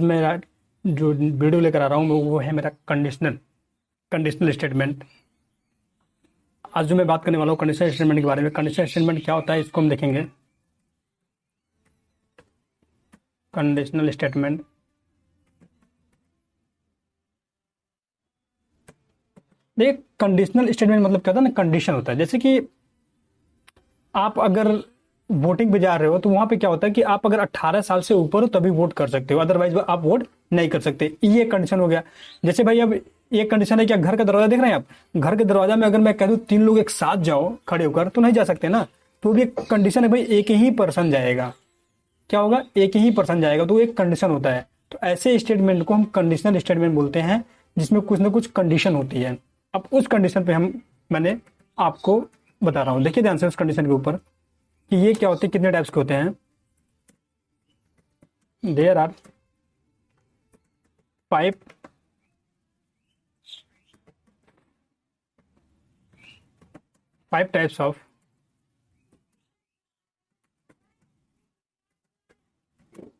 मेरा जो वीडियो लेकर आ रहा हूँ वो है मेरा कंडीशनल स्टेटमेंट। आज जो मैं बात करने वाला हूँ कंडीशनल स्टेटमेंट के बारे में। कंडीशनल स्टेटमेंट क्या होता है इसको हम देखेंगे। कंडीशनल स्टेटमेंट देखिए, कंडीशनल स्टेटमेंट मतलब क्या होता है ना, कंडीशन होता है। जैसे कि आप अगर वोटिंग पे जा रहे हो तो वहां पे क्या होता है कि आप अगर 18 साल से ऊपर हो तभी वोट कर सकते हो, अदरवाइज आप वोट नहीं कर सकते। ये कंडीशन हो गया। जैसे भाई अब ये कंडीशन है कि घर का दरवाजा देख रहे हैं आप, घर के दरवाजा में अगर मैं कह दूं 3 लोग एक साथ जाओ खड़े होकर तो नहीं जा सकते ना, तो भी एक कंडीशन है भाई, एक ही पर्सन जाएगा। क्या होगा, एक ही पर्सन जाएगा, तो एक कंडीशन होता है। तो ऐसे स्टेटमेंट को हम कंडीशनल स्टेटमेंट बोलते हैं जिसमें कुछ ना कुछ कंडीशन होती है। अब उस कंडीशन पे मैंने आपको बता रहा हूं, देखिए ध्यान से उस कंडीशन के ऊपर कि ये क्या होते हैं, कितने टाइप्स के होते हैं। There are 5 types of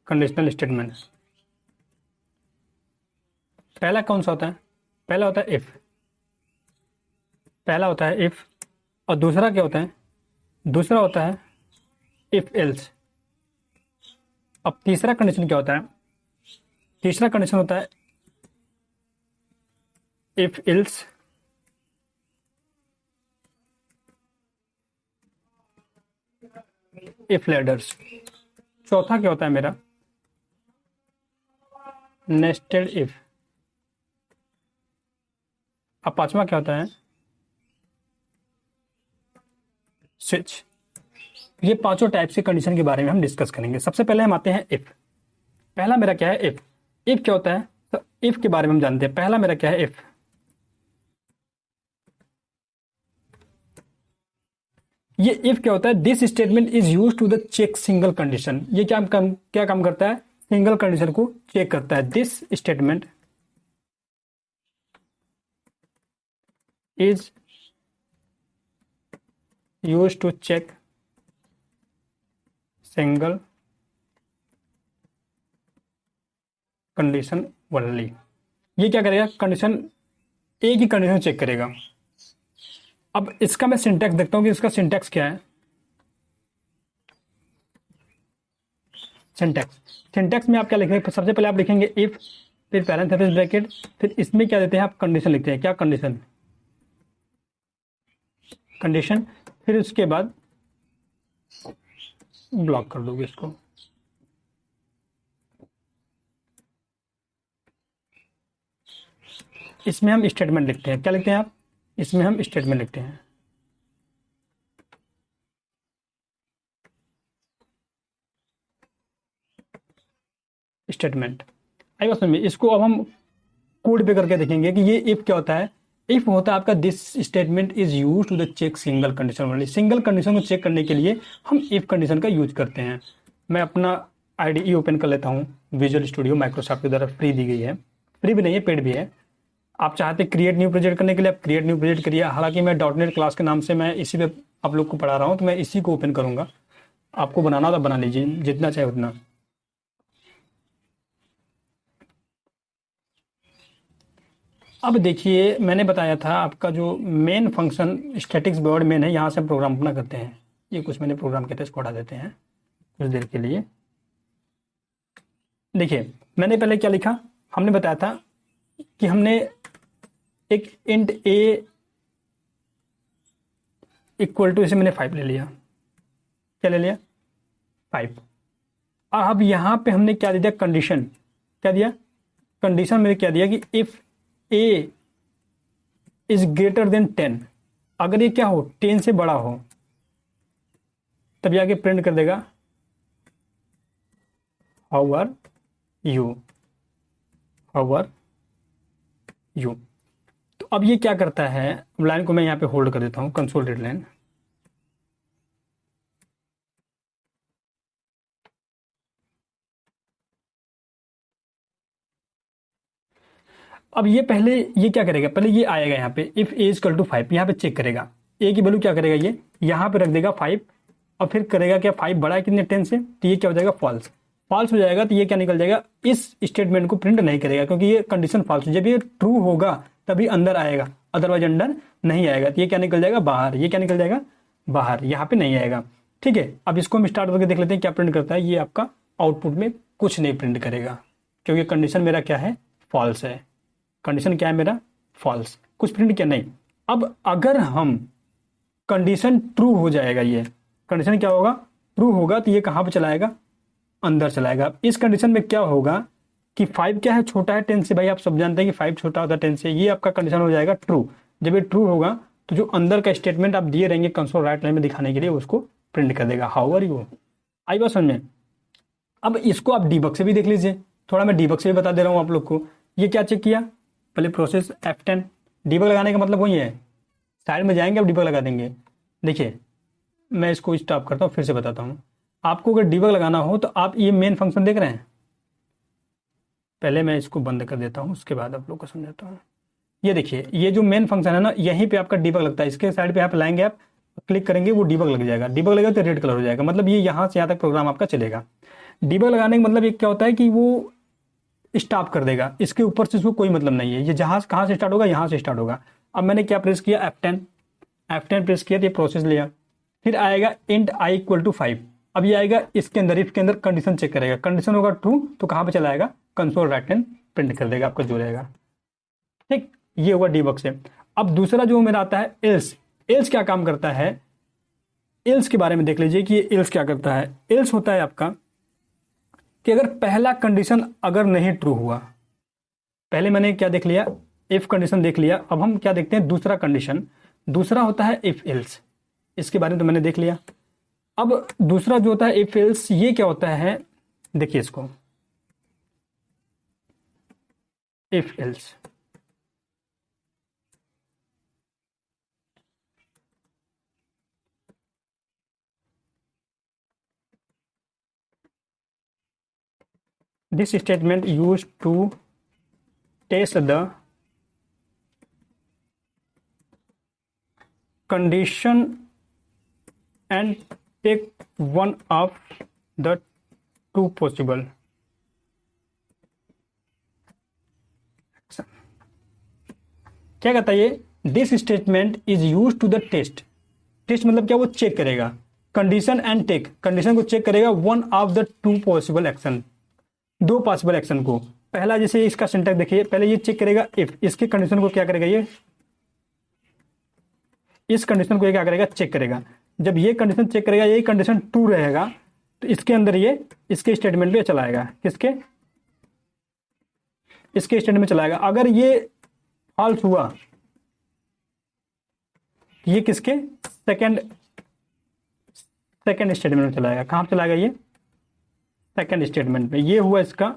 conditional statement. पहला कौन सा होता है, पहला होता है इफ। पहला होता है इफ, और दूसरा क्या होता है, दूसरा होता है इफ एल्स। अब तीसरा कंडीशन क्या होता है, तीसरा कंडीशन होता है इफ एल्स इफ लेडर्स। चौथा क्या होता है मेरा, नेस्टेड इफ। अब पांचवा क्या होता है, स्विच। ये पांचों टाइप से कंडीशन के बारे में हम डिस्कस करेंगे। सबसे पहले हम आते हैं इफ। पहला मेरा क्या है, इफ। इफ क्या होता है, तो इफ के बारे में हम जानते हैं। पहला मेरा क्या है, इफ। ये इफ क्या होता है, this statement is use to the check single condition. ये क्या काम करता है, सिंगल कंडीशन को चेक करता है। This statement is use to check single condition only. ये क्या करेगा, कंडीशन, एक ही कंडीशन चेक करेगा। अब इसका मैं सिंटैक्स देखता हूं कि इसका सिंटैक्स क्या है। सिंटैक्स में आप क्या लिखेंगे, सबसे पहले आप लिखेंगे इफ, फिर पैरेंथेसिस ब्रैकेट, फिर इसमें क्या देते हैं आप, कंडीशन लिखते हैं। क्या कंडीशन, कंडीशन, फिर उसके बाद ब्लॉक कर दोगे इसको। इसमें हम स्टेटमेंट लिखते हैं। क्या लिखते हैं आप, इसमें हम स्टेटमेंट लिखते हैं। स्टेटमेंट आई बात समझ में। इसको अब हम कोड पे करके देखेंगे कि ये इफ क्या होता है। इफ होता है आपका this statement is use to the check single condition only. Single condition को चेक करने के लिए हम इफ कंडीशन का यूज करते हैं। मैं अपना IDE ओपन कर लेता हूँ, विजुअल स्टूडियो माइक्रोसॉफ्ट की द्वारा फ्री दी गई है। फ्री भी नहीं है, पेड भी है। आप चाहते क्रिएट न्यू प्रोजेक्ट करने के लिए आप क्रिएट न्यू प्रोजेक्ट करिए। हालांकि मैं .NET क्लास के नाम से मैं इसी पे आप लोग को पढ़ा रहा हूँ, तो मैं इसी को ओपन करूंगा। आपको बनाना तो बना लीजिए, जितना चाहे उतना। अब देखिए, मैंने बताया था आपका जो main function statics word main है, यहाँ से हम प्रोग्राम अपना करते हैं। ये कुछ मैंने प्रोग्राम कहते हैं, इसको हटा देते हैं कुछ देर के लिए। देखिए मैंने पहले क्या लिखा, हमने बताया था कि हमने एक इंट a इक्वल टू, इसे मैंने 5 ले लिया। क्या ले लिया, 5। अब यहाँ पे हमने क्या दे दिया, कंडीशन। क्या दिया, कंडीशन मैंने क्या दिया कि if a is greater then 10, अगर ये क्या हो 10 से बड़ा हो, तब आगे प्रिंट कर देगा how are you, how are you. तो अब ये क्या करता है, लाइन को मैं यहां पे होल्ड कर देता हूं, कंसोल रीड लाइन। अब ये पहले ये क्या करेगा, पहले ये आएगा यहाँ पे इफ ए इक्वल टू 5, यहाँ पे चेक करेगा ए की वैल्यू क्या करेगा, ये यहाँ पे रख देगा 5, और फिर करेगा क्या 5 बड़ा है कितने 10 से, तो ये क्या हो जाएगा फॉल्स। फॉल्स हो जाएगा तो ये क्या निकल जाएगा, इस स्टेटमेंट को प्रिंट नहीं करेगा क्योंकि ये कंडीशन फॉल्स है। जब ये ट्रू होगा तभी अंदर आएगा, अदरवाइज अंदर नहीं आएगा। तो ये क्या निकल जाएगा, बाहर। ये क्या निकल जाएगा, बाहर, यहाँ पे नहीं आएगा। ठीक है, अब इसको हम स्टार्ट करके देख लेते हैं क्या प्रिंट करता है। ये आपका आउटपुट में कुछ नहीं प्रिंट करेगा क्योंकि कंडीशन मेरा क्या है, फॉल्स है। कंडीशन क्या है मेरा, फॉल्स, कुछ प्रिंट किया नहीं। अब अगर हम कंडीशन ट्रू हो जाएगा, ये कंडीशन क्या होगा, ट्रू होगा, तो ये कहाँ पे चलाएगा, अंदर चलाएगा। इस कंडीशन में क्या होगा कि 5 क्या है, छोटा है 10 से। भाई आप सब जानते हैं कि 5 छोटा होता है 10 से। ये आपका कंडीशन हो जाएगा ट्रू। जब ये ट्रू होगा तो जो अंदर का स्टेटमेंट आप दिए रहेंगे कंसोल राइट लाइन में दिखाने के लिए, उसको प्रिंट कर देगा। हाउ आर यू, आई बात समझ में। अब इसको आप डीबग से भी देख लीजिए, थोड़ा मैं डीबग से भी बता दे रहा हूँ आप लोग को। ये क्या चेक किया, पहले प्रोसेस F10। डीबग लगाने का मतलब वही है, साइड में जाएंगे अब डीबग लगा देंगे। देखिए मैं इसको स्टॉप करता हूँ, फिर से बताता हूँ। आपको अगर डीबग लगाना हो तो आप ये मेन फंक्शन देख रहे हैं, पहले मैं इसको बंद कर देता हूँ, उसके बाद आप लोग को समझाता हूँ। ये देखिए, ये जो मेन फंक्शन है ना, यहीं पे आपका डीबग लगता है। इसके साइड पे आप लाएंगे, आप क्लिक करेंगे, वो डीबग लग जाएगा। डीबग लगेगा तो रेड कलर हो जाएगा, मतलब ये यहाँ से यहाँ तक प्रोग्राम आपका चलेगा। डीबग लगाने का मतलब ये क्या होता है कि वो स्टॉप कर देगा, इसके ऊपर से इसको कोई मतलब नहीं है। ये जहाँ कहाँ से स्टार्ट होगा, यहाँ से स्टार्ट होगा। अब मैंने क्या प्रेस किया, F10 प्रेस किया तो ये प्रोसेस लिया। फिर आएगा int i इक्वल टू 5। अब ये आएगा इसके अंदर, इफ के अंदर कंडीशन चेक करेगा। कंडीशन होगा ट्रू तो कहाँ पे चलाएगा, कंसोल राइट लाइन प्रिंट कर देगा, आपका जो रहेगा। ठीक, ये होगा डीबग से। अब दूसरा जो मेरा आता है एल्स। एल्स क्या काम करता है, एल्स के बारे में देख लीजिए कि एल्स क्या करता है। एल्स होता है आपका कि अगर पहला कंडीशन अगर नहीं ट्रू हुआ, पहले मैंने क्या देख लिया, इफ कंडीशन देख लिया। अब हम क्या देखते हैं, दूसरा कंडीशन। दूसरा होता है इफ एल्स, इसके बारे में तो मैंने देख लिया। अब दूसरा जो होता है इफ एल्स, ये क्या होता है, देखिए इसको, if else. This statement used to test the condition and take one of the two possible. क्या कहता है ये, this statement is use to the test. Test मतलब क्या, वो चेक करेगा। कंडीशन एंड टेक, कंडीशन को चेक करेगा। One of the two possible action, दो पॉसिबल एक्शन को। पहला जैसे इसका सिंटैक्स देखिए, पहले ये चेक करेगा इफ, इसके कंडीशन को क्या करेगा, ये इस कंडीशन को ये क्या करेगा, चेक करेगा। जब ये कंडीशन चेक करेगा, ये कंडीशन ट्रू रहेगा तो इसके अंदर ये इसके स्टेटमेंट पे चलाएगा। किसके, इसके स्टेटमेंट में चलाएगा। अगर ये फॉल्स हुआ, ये किसके, सेकंड स्टेटमेंट में चलाएगा। कहां पे चलाएगा, ये सेकंड स्टेटमेंट में। ये हुआ इसका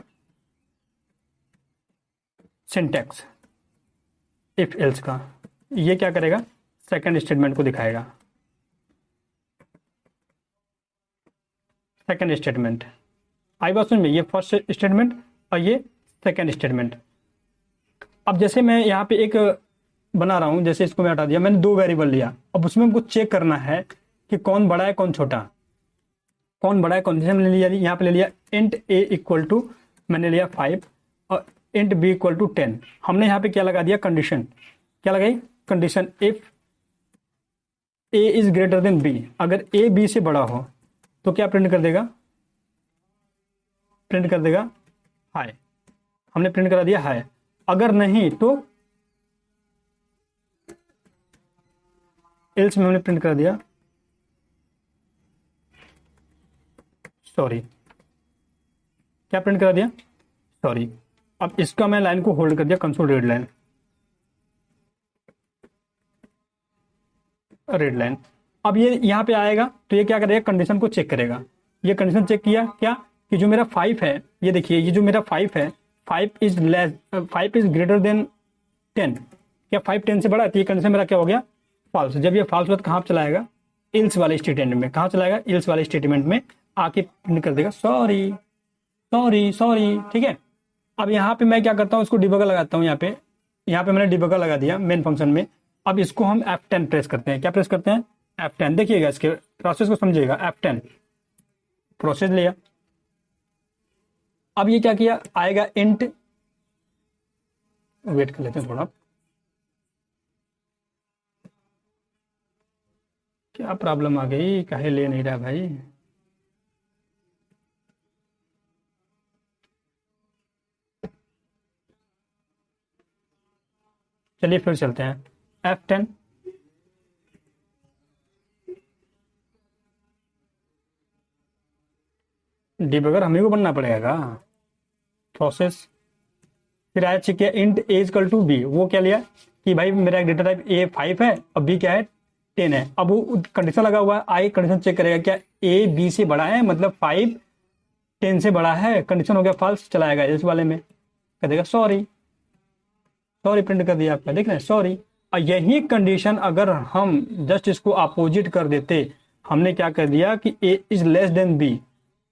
सिंटैक्स इफ एल्स का। ये क्या करेगा, सेकंड स्टेटमेंट को दिखाएगा। सेकंड स्टेटमेंट आई बात समझ में, ये फर्स्ट स्टेटमेंट और ये सेकंड स्टेटमेंट। अब जैसे मैं यहाँ पे एक बना रहा हूं, जैसे इसको मैं हटा दिया, मैंने दो वेरिएबल लिया। अब उसमें हमको चेक करना है कि कौन बड़ा है कौन छोटा, कौन बड़ा है कौन। जैसे मैंने लिया, यहाँ पे ले लिया इंट a इक्वल टू, मैंने लिया 5 और इंट b इक्वल टू 10। हमने यहाँ पे क्या लगा दिया, कंडीशन। क्या लगाई, condition if a is greater then b। अगर a b से बड़ा हो तो क्या प्रिंट कर देगा, प्रिंट कर देगा हाय। हमने प्रिंट करा दिया हाय। अगर नहीं तो एल्स में हमने प्रिंट कर दिया सॉरी। क्या प्रिंट करा दिया, सॉरी। अब इसका मैं लाइन को होल्ड कर दिया, console red line, red line. अब ये यहाँ पे आएगा तो ये क्या करेगा, कंडीशन को चेक करेगा। ये कंडीशन चेक किया क्या, कि जो मेरा 5 है, ये देखिए, ये जो मेरा 5 है, 5 इज ग्रेटर देन 10। क्या 5 10 से बड़ा है, तो ये कंडीशन मेरा क्या हो गया, फॉल्स। जब ये फॉल्स हुआ तो कहाँ चलाएगा, एल्स वाले स्टेटमेंट में। कहाँ चलाएगा, एल्स वाले स्टेटमेंट में आके प्रिंट कर देगा सॉरी सॉरी सॉरी। ठीक है, अब यहाँ पे मैं क्या करता हूँ, इसको डिबगर लगाता हूँ। यहाँ पे मैंने डिबगर लगा दिया मेन फंक्शन में। अब इसको हम F10 प्रेस करते हैं। क्या प्रेस करते हैं, F10। देखिएगा इसके प्रोसेस को समझिएगा। F10 प्रोसेस लिया, अब ये क्या किया, आएगा इंट, वेट कर लेते हैं थोड़ा, क्या प्रॉब्लम आ गई, काहे ले नहीं रहा भाई। चलिए फिर चलते हैं F10, डिबगर हमें को बनना पड़ेगा। प्रोसेस, फिर आया चेक किया int a equal to b, वो क्या लिया कि भाई मेरा एक डेटा टाइप ए 5 है और बी क्या है 10 है। अब वो कंडीशन लगा हुआ है, आई कंडीशन चेक करेगा क्या ए बी से बड़ा है, मतलब 5 10 से बड़ा है, कंडीशन हो गया फॉल्स, चलाएगा इस वाले में, कह देगा सॉरी, सॉरी प्रिंट कर दिया आपका, देख रहे हैं सॉरी। और यही कंडीशन अगर हम जस्ट इसको अपोजिट कर देते, हमने क्या कर दिया कि ए इज लेस देन बी,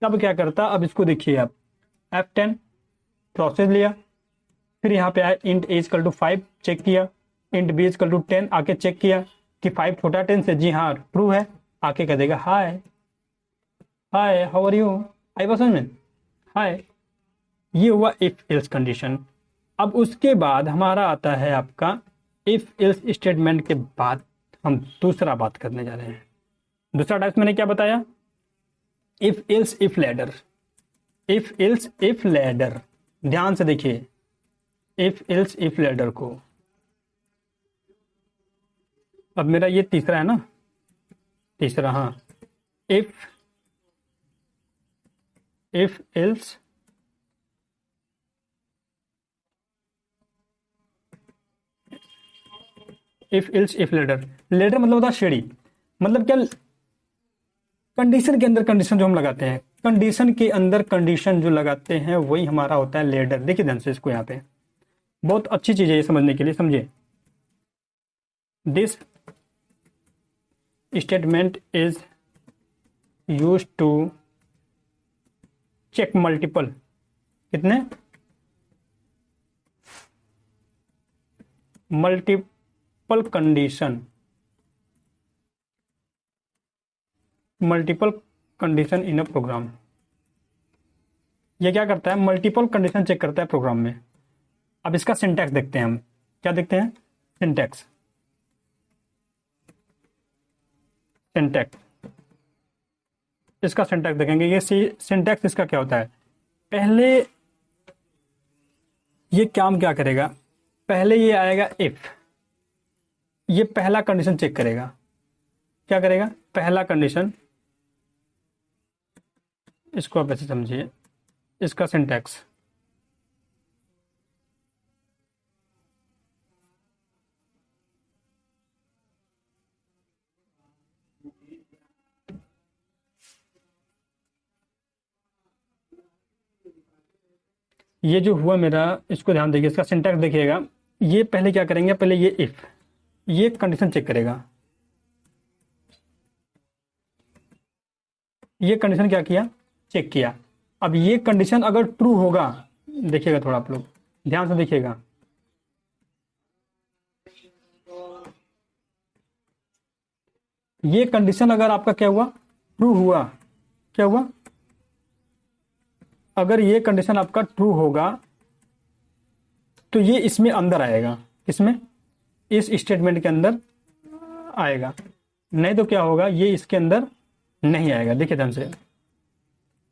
तब क्या करता, अब इसको देखिए आप, F10 प्रोसेस लिया, फिर यहाँ पे आया int a equal to 5 check किया, इंट बी इक्वल टू 10 आके चेक किया कि 5 छोटा 10 से, जी हाँ ट्रू है, आके कह देगा हाय हाय हाउ आर यू, आई बस में हाय। ये हुआ इफ एल्स कंडीशन। अब उसके बाद हमारा आता है आपका इफ एल्स स्टेटमेंट के बाद हम दूसरा बात करने जा रहे हैं। दूसरा टाइप मैंने क्या बताया, if else if ladder, if else if ladder, ध्यान से देखिए इफ एल्स इफ लैडर को। अब मेरा ये तीसरा है ना, तीसरा, हाँ, if else if else if ladder, ladder मतलब होता है सीढ़ी, मतलब क्या, कंडीशन के अंदर कंडीशन जो हम लगाते हैं, कंडीशन के अंदर कंडीशन जो लगाते हैं वही हमारा होता है लैडर। देखिए ध्यान से इसको, यहाँ पे बहुत अच्छी चीज है ये समझने के लिए, समझिए। This statement is used to check multiple, कितने, multiple condition, multiple condition in a program. ये क्या करता है, मल्टीपल कंडीशन चेक करता है प्रोग्राम में। अब इसका सिंटैक्स देखते हैं हम, क्या देखते हैं, सिंटैक्स, सिंटैक्स, इसका सिंटैक्स देखेंगे। ये सिंटैक्स इसका क्या होता है, पहले ये काम क्या करेगा, पहले ये आएगा इफ, ये पहला कंडीशन चेक करेगा, क्या करेगा, पहला कंडीशन, इसको आप ऐसे समझिए, इसका सिंटैक्स, ये जो हुआ मेरा, इसको ध्यान देखिए, इसका सिंटैक्स देखिएगा। ये पहले क्या करेंगे, पहले ये इफ, ये कंडीशन चेक करेगा, ये कंडीशन क्या किया, चेक किया। अब ये कंडीशन अगर ट्रू होगा, देखिएगा थोड़ा आप लोग ध्यान से देखिएगा, ये कंडीशन अगर आपका क्या हुआ, ट्रू हुआ, क्या हुआ, अगर ये कंडीशन आपका ट्रू होगा तो ये इसमें अंदर आएगा, इसमें, इस स्टेटमेंट के अंदर आएगा, नहीं तो क्या होगा, ये इसके अंदर नहीं आएगा। देखिए ध्यान से,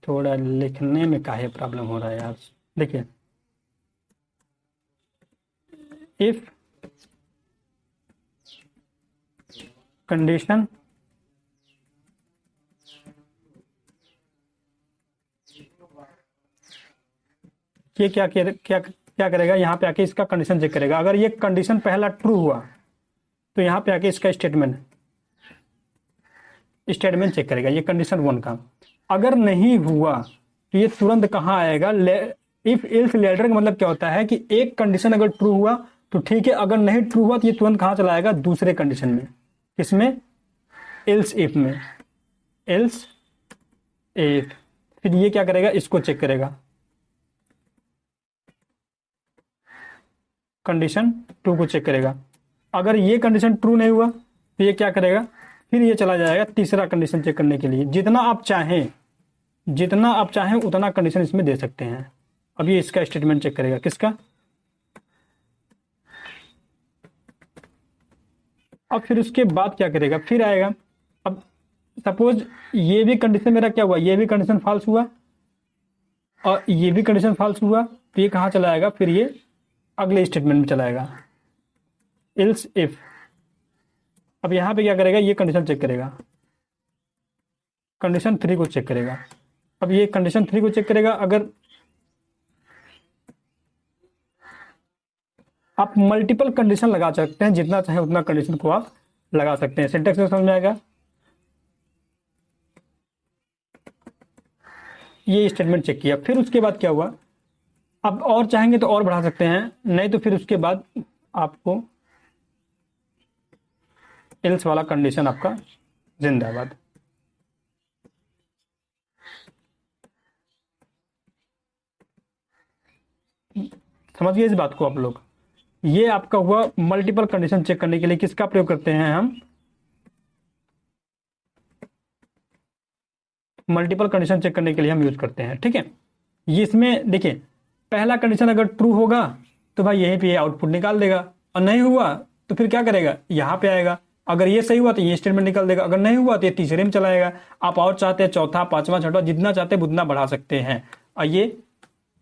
थोड़ा लिखने में काहे प्रॉब्लम हो रहा है यार, देखिए इफ कंडीशन ये क्या करेगा, यहाँ पे आके इसका कंडीशन चेक करेगा। अगर ये कंडीशन पहला ट्रू हुआ तो यहाँ पे आके इसका स्टेटमेंट चेक करेगा, ये कंडीशन 1 का। अगर नहीं हुआ तो ये तुरंत कहाँ आएगा, इफ एल्स लैडर का मतलब क्या होता है कि एक कंडीशन अगर ट्रू हुआ तो ठीक है, अगर नहीं ट्रू हुआ तो ये तुरंत कहाँ चला आएगा, दूसरे कंडीशन में, किसमें, एल्स इफ में, एल्स इफ। फिर ये क्या करेगा, इसको चेक करेगा, कंडीशन 2 को चेक करेगा। अगर ये कंडीशन ट्रू नहीं हुआ तो ये क्या करेगा, फिर ये चला जाएगा तीसरा कंडीशन चेक करने के लिए। जितना आप चाहें उतना कंडीशन इसमें दे सकते हैं। अब ये इसका स्टेटमेंट चेक करेगा, किसका, अब फिर उसके बाद क्या करेगा, फिर आएगा। अब सपोज ये भी कंडीशन मेरा क्या हुआ, ये भी कंडीशन फॉल्स हुआ और ये भी कंडीशन फॉल्स हुआ, तो ये कहाँ चला आएगा, फिर ये अगले स्टेटमेंट में चला आएगा, एल्स इफ। अब यहाँ पे क्या करेगा, ये कंडीशन चेक करेगा, कंडीशन 3 को चेक करेगा। अब ये कंडीशन 3 को चेक करेगा, अगर आप मल्टीपल कंडीशन लगा सकते हैं, जितना चाहे उतना कंडीशन को आप लगा सकते हैं। सिंटेक्स में समझ में आएगा। ये स्टेटमेंट चेक किया, फिर उसके बाद क्या हुआ, अब और चाहेंगे तो और बढ़ा सकते हैं, नहीं तो फिर उसके बाद आपको एल्स वाला कंडीशन आपका जिंदाबाद। समझ गए इस बात को आप लोग। ये आपका हुआ मल्टीपल कंडीशन चेक करने के लिए किसका प्रयोग करते हैं हम, मल्टीपल कंडीशन चेक करने के लिए हम यूज करते हैं। ठीक है, ये इसमें देखिए, पहला कंडीशन अगर ट्रू होगा तो भाई यहीं पे आउटपुट निकाल देगा, और नहीं हुआ तो फिर क्या करेगा, यहाँ पे आएगा। अगर ये सही हुआ तो ये स्टेटमेंट निकाल देगा, अगर नहीं हुआ तो ये तीसरे में चलाएगा। आप और चाहते हैं चौथा, पांचवा, छठवा, जितना चाहते हैं उतना बढ़ा सकते हैं। और ये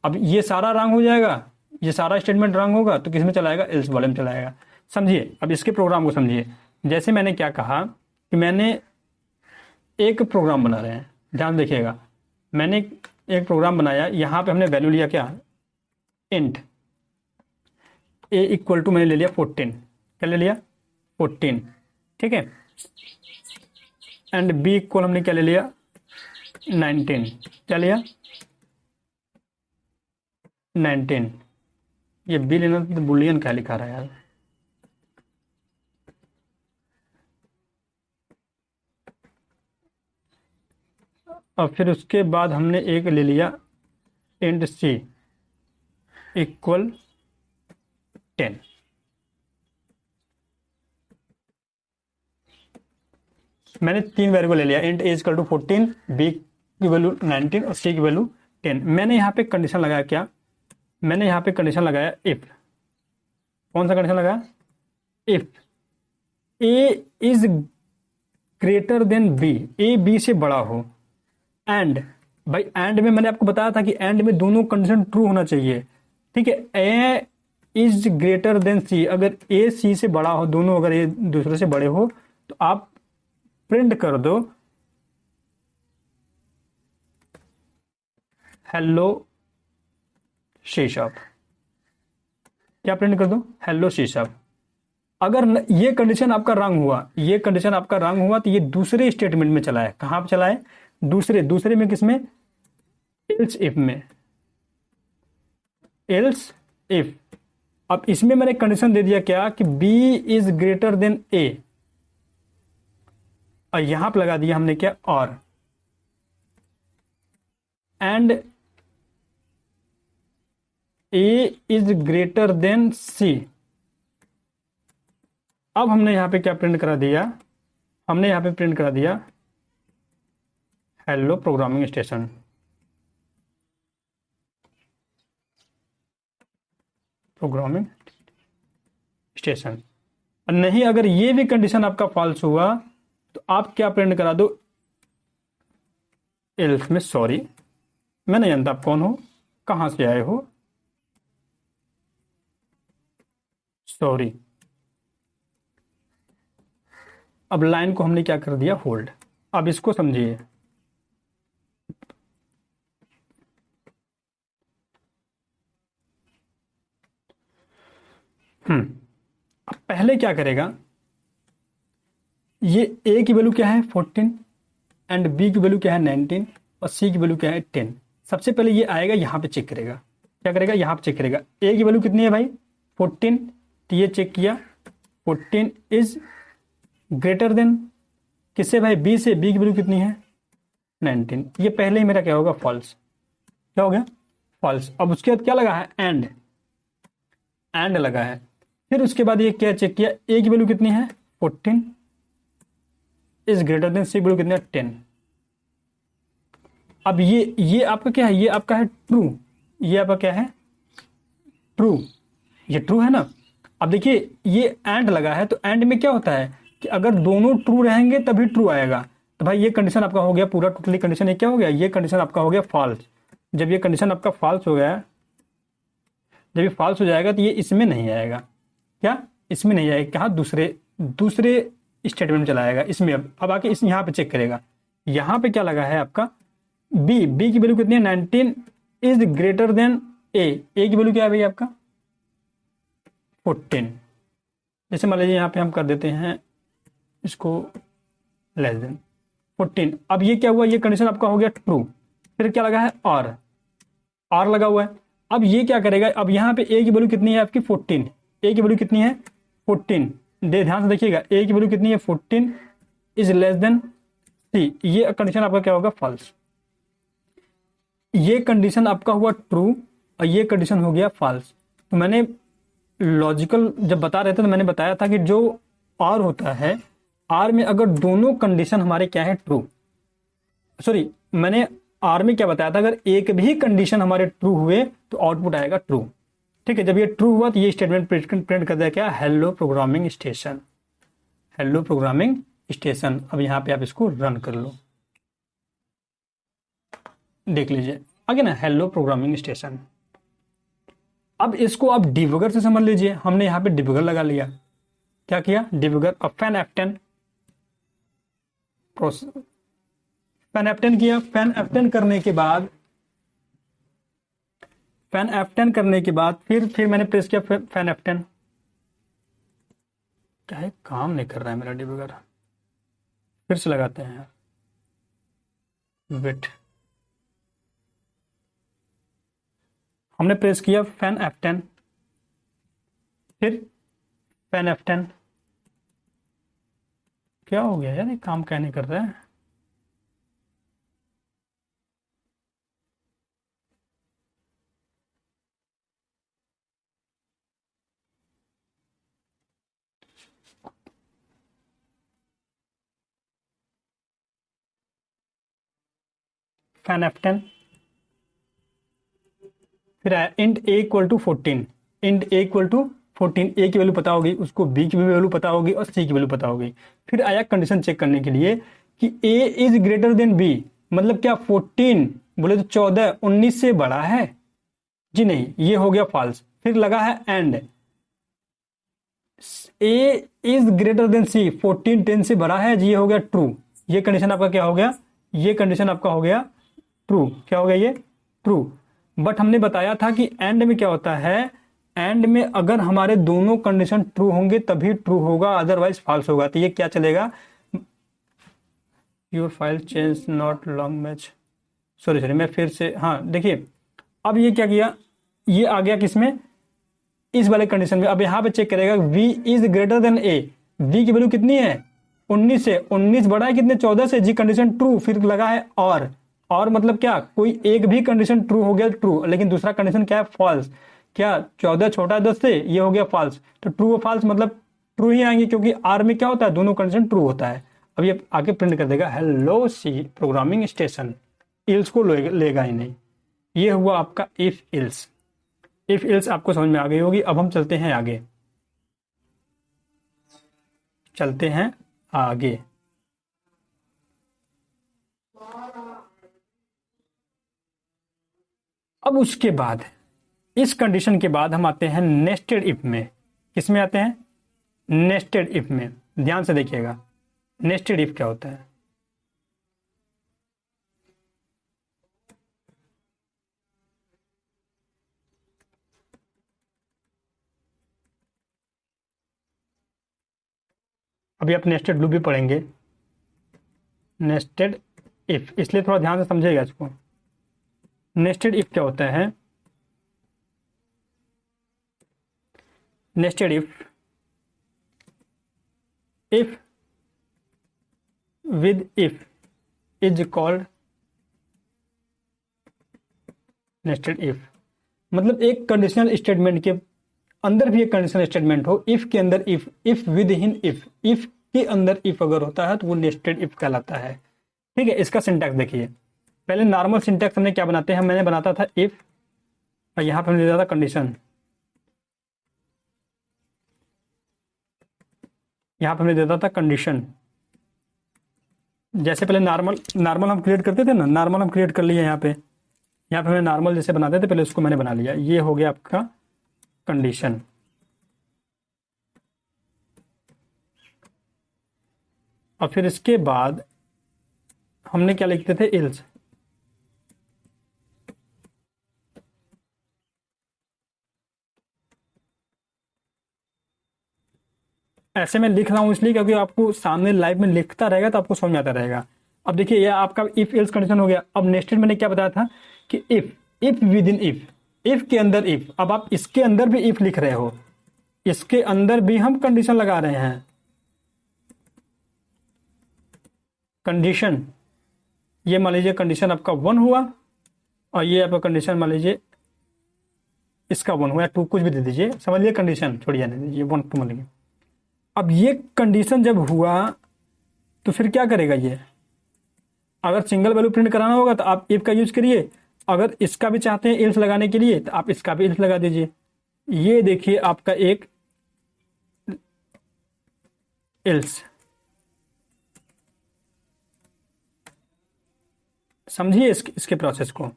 अब ये सारा रंग हो जाएगा, ये सारा स्टेटमेंट रंग होगा तो किस में चलाएगा, एल्स वाले में चलाएगा। समझिए, अब इसके प्रोग्राम को समझिए। जैसे मैंने क्या कहा कि मैंने एक प्रोग्राम बना रहे हैं, ध्यान देखिएगा, मैंने एक प्रोग्राम बनाया, यहाँ पे हमने वैल्यू लिया क्या, इंट ए इक्वल टू मैंने ले लिया 14, क्या ले लिया 14, ठीक है, एंड बी इक्वल हमने क्या ले लिया 19, क्या लिया 19। ये बी लेना तो बुलियन क्या लिखा रहा है यार, और फिर उसके बाद हमने एक ले लिया इंट सी इक्वल 10। मैंने 3 वेरिएबल ले लिया, int a equal to 14, b की वैल्यू 19 और सी की वैल्यू 10। मैंने यहाँ पे कंडीशन लगाया क्या, मैंने यहाँ पे कंडीशन लगाया इफ, कौन सा कंडीशन लगाया, if a is greater than b, a b से बड़ा हो, एंड भाई एंड में मैंने आपको बताया था कि एंड में दोनों कंडीशन ट्रू होना चाहिए। ठीक है, ए इज ग्रेटर देन सी, अगर ए सी से बड़ा हो, दोनों अगर ये दूसरे से बड़े हो तो आप प्रिंट कर दो हेलो शीशप, क्या प्रिंट कर दो, हेलो शीशप। अगर ये कंडीशन आपका रंग हुआ, ये कंडीशन आपका रंग हुआ तो ये दूसरे स्टेटमेंट में चला है, कहां पे चला है, दूसरे में, किसमें, एल्स इफ में, एल्स इफ। अब इसमें मैंने कंडीशन दे दिया क्या कि b is greater then a, और यहां पर लगा दिया हमने क्या, और and a is greater then c। अब हमने यहां पे क्या प्रिंट करा दिया, हमने यहां पे प्रिंट करा दिया hello programming station. Programming station. नहीं, अगर ये भी कंडीशन आपका फॉल्स हुआ तो आप क्या प्रिंट करा दो, एल्स में सॉरी, मैं नहीं जानता आप कौन हो, कहां से आए हो, सॉरी। अब लाइन को हमने क्या कर दिया, होल्ड। अब इसको समझिए, अब पहले क्या करेगा, ये ए की वैल्यू क्या है 14, एंड बी की वैल्यू क्या है 19, और सी की वैल्यू क्या है 10। सबसे पहले ये आएगा यहाँ पे चेक करेगा, क्या करेगा, यहाँ पे चेक करेगा ए की वैल्यू कितनी है भाई 14, तो ये चेक किया 14 इज ग्रेटर देन किससे भाई, बी से, बी की वैल्यू कितनी है 19। ये पहले ही मेरा क्या होगा, फॉल्स, क्या हो गया, फॉल्स। अब उसके बाद क्या लगा है, एंड लगा है। फिर उसके बाद ये क्या चेक किया, ए की वैल्यू कितनी है 14 इज ग्रेटर देन सी की वैल्यू कितनी है 10। अब ये आपका क्या है, ये आपका है ट्रू, ये आपका क्या है, ट्रू, ये ट्रू है ना। अब देखिए ये एंड लगा है, तो एंड में क्या होता है कि अगर दोनों ट्रू रहेंगे तभी ट्रू आएगा। तो भाई ये कंडीशन आपका हो गया पूरा टोटली कंडीशन, ये क्या हो गया, ये कंडीशन आपका हो गया फॉल्स। जब ये कंडीशन आपका फॉल्स हो गया, जब ये फॉल्स हो जाएगा तो ये इसमें नहीं आएगा, क्या इसमें नहीं आएगा, कहाँ दूसरे स्टेटमेंट में चला आएगा इसमें। अब आके इस यहाँ पे चेक करेगा, यहाँ पे क्या लगा है आपका बी की वैल्यू कितनी है, 19 इज ग्रेटर देन ए की वैल्यू क्या है भाई आपका 14। जैसे मान लीजिए यहाँ पे हम कर देते हैं इसको लेस देन 14। अब ये क्या हुआ, ये कंडीशन आपका हो गया ट्रू, फिर क्या लगा है और लगा हुआ है। अब ये क्या करेगा, अब यहाँ पे ए की वैल्यू कितनी है आपकी 14, ए की वैल्यू कितनी है 14, ध्यान से देखिएगा ए की वैल्यू कितनी है 14 इज लेस देन सी, ये कंडीशन आपका क्या होगा फॉल्स। ये कंडीशन आपका हुआ ट्रू और ये कंडीशन हो गया फॉल्स। तो मैंने लॉजिकल जब बता रहे थे तो मैंने बताया था कि जो और होता है, आर में अगर दोनों कंडीशन हमारे क्या है ट्रू, सॉरी मैंने आर में क्या बताया था, अगर एक भी कंडीशन हमारे ट्रू हुए तो आउटपुट आएगा ट्रू। ठीक है, जब ये ट्रू हुआ तो ये स्टेटमेंट प्रिंट कर दिया क्या, hello programming station, hello programming station. अब यहाँ पे आप इसको रन कर लो, देख लीजिए आगे ना हेलो प्रोग्रामिंग स्टेशन। अब इसको आप डिबगर से समझ लीजिए, हमने यहाँ पे डिबगर लगा लिया, क्या किया डिबगर, अब फैन F10 फैन F10 किया, फैन F10 करने के बाद फिर मैंने प्रेस किया फैन F10, क्या है काम नहीं कर रहा है मेरा डिबगर, फिर से लगाते हैं यार, वेट, हमने प्रेस किया फैन F10, फिर फैन F10, क्या हो गया यार, ये काम क्या नहीं कर रहा है। फैन F10, फिर आया int a equal to 14, int a equal to 14, a की वैल्यू पता होगी उसको, बी की भी वैल्यू पता होगी और सी की वैल्यू पता होगी। फिर आया कंडीशन चेक करने के लिए कि ए इज ग्रेटर देन बी, मतलब क्या 14 बोले तो 14 19 से बड़ा है जी नहीं, ये हो गया फॉल्स। फिर लगा है and a is greater than c, 14 10 से बड़ा है जी, ये हो गया ट्रू। ये कंडीशन आपका क्या हो गया, ये कंडीशन आपका हो गया ट्रू, क्या हो गया ये ट्रू। बट हमने बताया था कि एंड में क्या होता है, एंड में अगर हमारे दोनों कंडीशन ट्रू होंगे तभी ट्रू होगा, अदरवाइज फॉल्स होगा। तो ये क्या चलेगा, your file change not long match, sorry मैं फिर से, हाँ देखिए अब ये क्या किया, ये आ गया किसमें, इस वाले कंडीशन में। अब यहाँ पे चेक करेगा v is greater then a, v की वैल्यू कितनी है 19 से, 19 बड़ा है कितने 14 से जी, कंडीशन ट्रू। फिर लगा है और मतलब क्या, कोई एक भी कंडीशन ट्रू हो गया ट्रू, लेकिन दूसरा कंडीशन क्या है फॉल्स, क्या 14 छोटा है 10 से, ये हो गया फॉल्स। तो ट्रू और फॉल्स मतलब ट्रू ही आएंगे, क्योंकि आर में क्या होता है दोनों कंडीशन ट्रू होता है। अब ये आगे प्रिंट कर देगा hello C programming station, else को लेगा ही नहीं। ये हुआ आपका इफ इल्स आपको समझ में आ गई होगी। अब हम चलते हैं आगे, अब उसके बाद इस कंडीशन के बाद हम आते हैं नेस्टेड इफ में। किसमें आते हैं, नेस्टेड इफ में। ध्यान से देखिएगा नेस्टेड इफ क्या होता है। अभी आप नेस्टेड लूप भी पढ़ेंगे, नेस्टेड इफ, इसलिए थोड़ा ध्यान से समझिएगा इसको। नेस्टेड इफ क्या होता है, nested if with if is called nested if. मतलब एक कंडीशनल स्टेटमेंट के अंदर भी एक कंडीशनल स्टेटमेंट हो, इफ के अंदर इफ विद इन इफ के अंदर इफ अगर होता है तो वो नेस्टेड इफ कहलाता है। ठीक है, इसका सिंटैक्स देखिए, पहले नॉर्मल सिंटैक्स हमने क्या बनाते हैं, मैंने बनाता था इफ और यहाँ पे हमने दिया था कंडीशन, यहाँ पे हमने दिया था कंडीशन। जैसे पहले नॉर्मल नॉर्मल हम क्रिएट करते थे ना, नॉर्मल हम क्रिएट कर लिए यहाँ पे, हमने नॉर्मल जैसे बनाते थे पहले उसको मैंने बना लिया, ये हो गया आपका कंडीशन। और फिर इसके बाद हमने क्या लिखते थे, इल्स। ऐसे मैं लिख रहा हूं इसलिए क्योंकि आपको सामने लाइव में लिखता रहेगा तो आपको समझ में आता रहेगा। अब देखिए ये आपका इफ एल्स कंडीशन हो गया। अब नेक्स्टेड मैंने क्या बताया था कि इफ विद इन इफ के अंदर इफ। अब आप इसके अंदर भी इफ लिख रहे हो, इसके अंदर भी हम कंडीशन लगा रहे हैं। कंडीशन, ये मान लीजिए कंडीशन आपका 1 हुआ और ये आपका कंडीशन मान लीजिए इसका 1 हुआ या 2 कुछ भी दे दीजिए, समझ लीजिए कंडीशन, छोड़िए नहीं दीजिए 1 2 मान लीजिए। अब ये कंडीशन जब हुआ तो फिर क्या करेगा ये, अगर सिंगल वैल्यू प्रिंट कराना होगा तो आप इफ का यूज करिए, अगर इसका भी चाहते हैं इल्स लगाने के लिए तो आप इसका भी इल्स लगा दीजिए। ये देखिए आपका एक इल्स, समझिए इसके प्रोसेस को,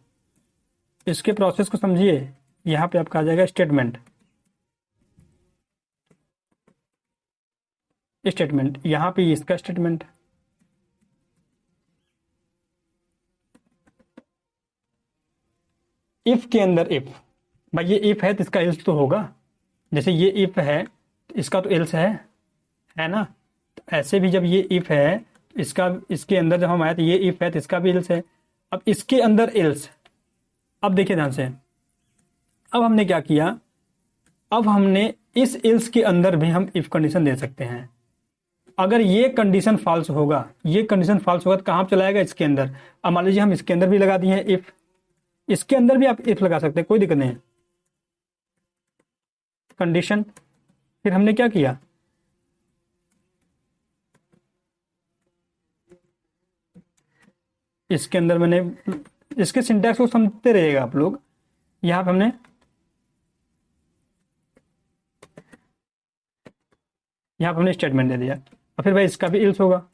इसके प्रोसेस को समझिए। यहां पे आपका आ जाएगा स्टेटमेंट, यहां पे इसका स्टेटमेंट। इफ के अंदर इफ, भाई ये इफ है तो इसका एल्स तो होगा, जैसे ये इफ है तो इसका तो एल्स है ना। तो ऐसे भी जब ये इफ है तो इसका, इसके अंदर जब हम आए तो ये इफ है तो इसका भी एल्स है। अब इसके अंदर एल्स, अब देखिए ध्यान से, अब हमने क्या किया, अब हमने इस एल्स के अंदर भी हम इफ कंडीशन दे सकते हैं। अगर ये कंडीशन फॉल्स होगा, ये कंडीशन फॉल्स होगा तो कहां चला जाएगा, इसके अंदर। अब मान लीजिए हम इसके अंदर भी लगा दिए हैं इफ, इसके अंदर भी आप इफ लगा सकते हैं, कोई दिक्कत नहीं है। कंडीशन, फिर हमने क्या किया, इसके अंदर मैंने, इसके सिंटैक्स को समझते रहिएगा आप लोग। यहां पे हमने, स्टेटमेंट दे दिया और फिर भाई इसका भी इल्स होगा।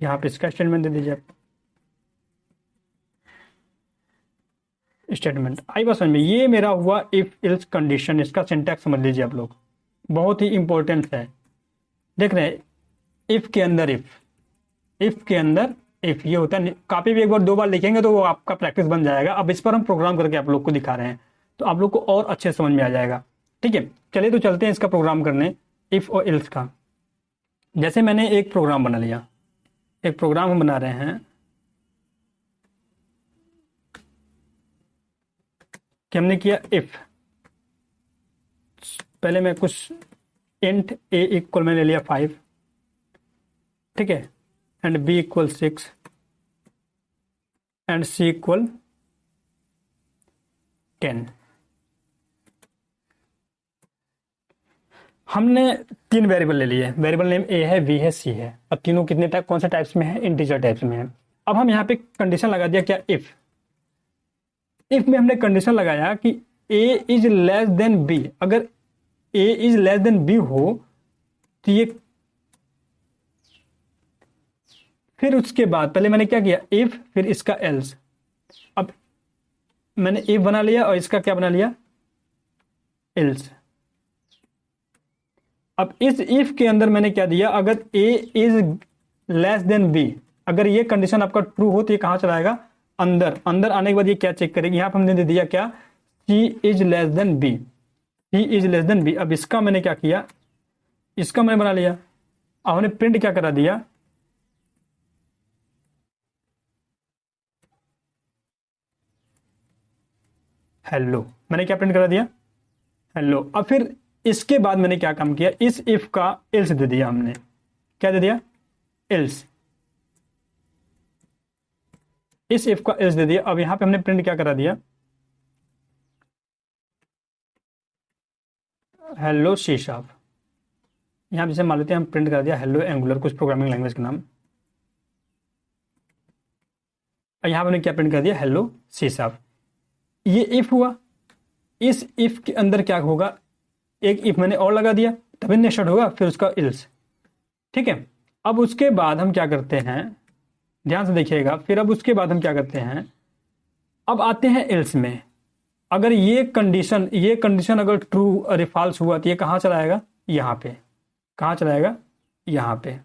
यहां पे इसका स्टेटमेंट दे दीजिए आप, स्टेटमेंट। आई बात समझ में, ये मेरा हुआ इफ इल्स कंडीशन। इसका सिंटैक्स समझ लीजिए आप लोग, बहुत ही इंपॉर्टेंट है। देख रहे हैं, इफ के अंदर इफ के अंदर इफ, ये होता है। कॉपी भी एक बार 2 बार लिखेंगे तो वो आपका प्रैक्टिस बन जाएगा। अब इस पर हम प्रोग्राम करके आप लोग को दिखा रहे हैं तो आप लोग को और अच्छे समझ में आ जाएगा। ठीक है, चलिए तो चलते हैं इसका प्रोग्राम करने, इफ और इल्स का। जैसे मैंने एक प्रोग्राम बना लिया, एक प्रोग्राम हम बना रहे हैं कि हमने किया इफ, पहले मैं कुछ इंट ए इक्वल मैंने लिया 5, ठीक है, and b equal 6 and c equal 10। हमने 3 वेरिएबल ले लिए, वेरिएबल नेम ए है, बी है, सी है, और तीनों कितने टाइप, कौन से टाइप्स में है, इंटीजर टाइप्स में है। अब हम यहाँ पे कंडीशन लगा दिया, क्या, इफ में हमने कंडीशन लगाया कि ए इज लेस देन बी। अगर ए इज लेस देन बी हो तो ये, फिर उसके बाद पहले मैंने क्या किया, इफ, फिर इसका एल्स। अब मैंने इफ बना लिया और इसका क्या बना लिया, एल्स। अब इस इफ के अंदर मैंने क्या दिया, अगर ए इज लेस देन बी, अगर ये कंडीशन आपका ट्रू हो तो ये कहां चला जाएगा, अंदर। अंदर आने के बाद ये क्या चेक करेगी, यहां पर हमने दे दिया क्या, c is less than b, c is less than b. अब इसका मैंने क्या किया, इसका मैंने बना लिया। अब हमने प्रिंट क्या करा दिया, हेलो। मैंने क्या प्रिंट करा दिया, हेलो। अब फिर इसके बाद मैंने क्या काम किया, इस इफ का एल्स दे दिया हमने, क्या दे दिया, एल्स। इस इफ का एल्स दे दिया। अब यहां पे हमने प्रिंट क्या करा दिया, हेलो सी शार्प। यहाँ जैसे मान लेते हैं हम प्रिंट कर दिया हेलो एंगुलर, कुछ प्रोग्रामिंग लैंग्वेज का नाम, और यहाँ हमने क्या प्रिंट कर दिया, हेलो सी शार्प। ये इफ हुआ, इस इफ के अंदर क्या होगा, एक इफ मैंने और लगा दिया तभी नेस्टेड होगा, फिर उसका इल्स। ठीक है, अब उसके बाद हम क्या करते हैं, ध्यान से देखिएगा, फिर अब उसके बाद हम क्या करते हैं, अब आते हैं इल्स में। अगर ये कंडीशन अगर ट्रू और फॉल्स हुआ तो ये कहाँ चला आएगा, यहाँ पे। कहाँ चला आएगा, यहाँ पे।